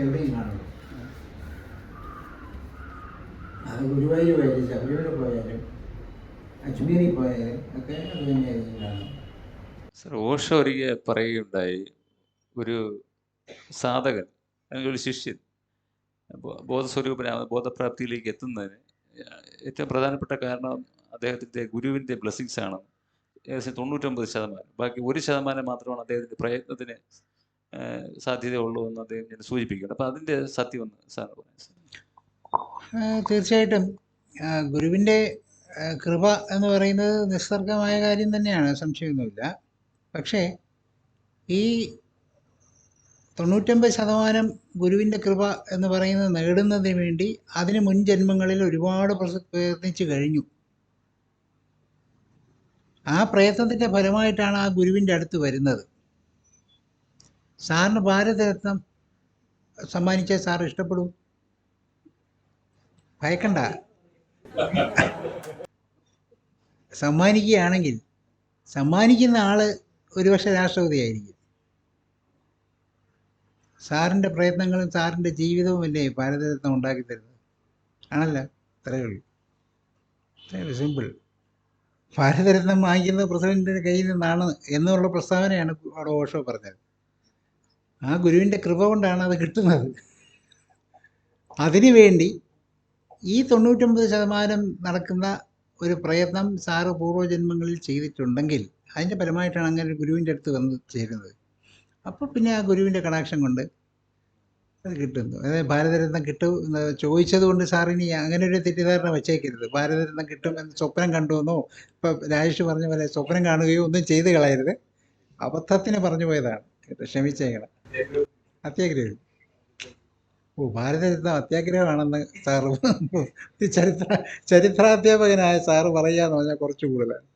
എവിടെയും കാണുള്ളൂ. അത് ഗുരുവായൂർ പോയാലും ശബരിമല പോയാലും അജ്മീറിൽ പോയാലും ഒക്കെ അത് തന്നെയായിരിക്കും കാണും. സർ, ഓഷോ ഒരിക്കൽ പറയുകയുണ്ടായി, ഒരു സാധകൻ അല്ലെങ്കിൽ ഒരു ശിഷ്യൻ ബോധപ്രാപ്തിയിലേക്ക് എത്തുന്നതിന് ഏറ്റവും പ്രധാനപ്പെട്ട കാരണം അദ്ദേഹത്തിൻ്റെ ഗുരുവിൻ്റെ ബ്ലെസ്സിങ്സ് ആണ്. ഏകദേശം 99%. ബാക്കി 1% മാത്രമാണ് അദ്ദേഹത്തിൻ്റെ പ്രയത്നത്തിന് സാധ്യതയുള്ളൂ എന്ന് അദ്ദേഹം ഞാൻ സൂചിപ്പിക്കുന്നുണ്ട്. അപ്പം അതിൻ്റെ സത്യം ഒന്ന് സാർ പറയാം. തീർച്ചയായിട്ടും ഗുരുവിൻ്റെ കൃപ എന്ന് പറയുന്നത് നിസ്സർഗമായ കാര്യം തന്നെയാണ്, സംശയമൊന്നുമില്ല. പക്ഷേ ഈ 99% ഗുരുവിൻ്റെ കൃപ എന്ന് പറയുന്നത് നേടുന്നതിന് വേണ്ടി അതിന് മുൻ ജന്മങ്ങളിൽ ഒരുപാട് പ്രയത്നിച്ചു കഴിഞ്ഞു. ആ പ്രയത്നത്തിൻ്റെ ഫലമായിട്ടാണ് ആ ഗുരുവിൻ്റെ അടുത്ത് വരുന്നത്. സാറിന് ഭാരതരത്നം സമ്മാനിച്ചാൽ സാർ ഇഷ്ടപ്പെടും? ഭയക്കണ്ട. സമ്മാനിക്കുകയാണെങ്കിൽ സമ്മാനിക്കുന്ന ആള് ഒരുപക്ഷെ രാഷ്ട്രപതിയായിരിക്കും. സാറിൻ്റെ പ്രയത്നങ്ങളും സാറിൻ്റെ ജീവിതവും അല്ലേ ഭാരതരത്നം ഉണ്ടാക്കി തരുന്നത്? ആണല്ലോ, അത്രയേ ഉള്ളൂ. അത്രയേ സിമ്പിൾ. ഭാരതരത്നം വാങ്ങിക്കുന്നത് പ്രസിഡന്റിൻ്റെ കയ്യിൽ നിന്നാണ് എന്നുള്ള പ്രസ്താവനയാണ് അവിടെ ഓഷോ പറഞ്ഞത്. ആ ഗുരുവിൻ്റെ കൃപ കൊണ്ടാണ് അത് കിട്ടുന്നത്. അതിനുവേണ്ടി ഈ 99% നടക്കുന്ന ഒരു പ്രയത്നം സാറ് പൂർവ്വജന്മങ്ങളിൽ ചെയ്തിട്ടുണ്ടെങ്കിൽ അതിൻ്റെ ഫലമായിട്ടാണ് അങ്ങനെ ഒരു ഗുരുവിൻ്റെ അടുത്ത് വന്ന് ചേരുന്നത്. അപ്പോൾ പിന്നെ ആ ഗുരുവിൻ്റെ കടാക്ഷം കൊണ്ട് അത് കിട്ടുന്നു. അതായത് ഭാരതരത്നം കിട്ടും ചോദിച്ചത് കൊണ്ട് സാറിനി അങ്ങനെ ഒരു തെറ്റിദ്ധാരണ വച്ചേക്കരുത്. ഭാരതരത്നം കിട്ടുമെന്ന് സ്വപ്നം കണ്ടുവെന്നോ, ഇപ്പം രാജേഷ് പറഞ്ഞ പോലെ സ്വപ്നം കാണുകയോ ഒന്നും ചെയ്ത് കളയരുത്. അബദ്ധത്തിന് പറഞ്ഞു പോയതാണ് കേട്ടോ, ക്ഷമിച്ചേക്കണം. അത്യാഗ്രഹം. ഭാരതരത്നം അത്യാഗ്രഹമാണെന്ന് സാറ് ചരിത്രാധ്യാപകനായ സാറ് പറയുക എന്ന് പറഞ്ഞാൽ കുറച്ച് കൂടുതലാണ്.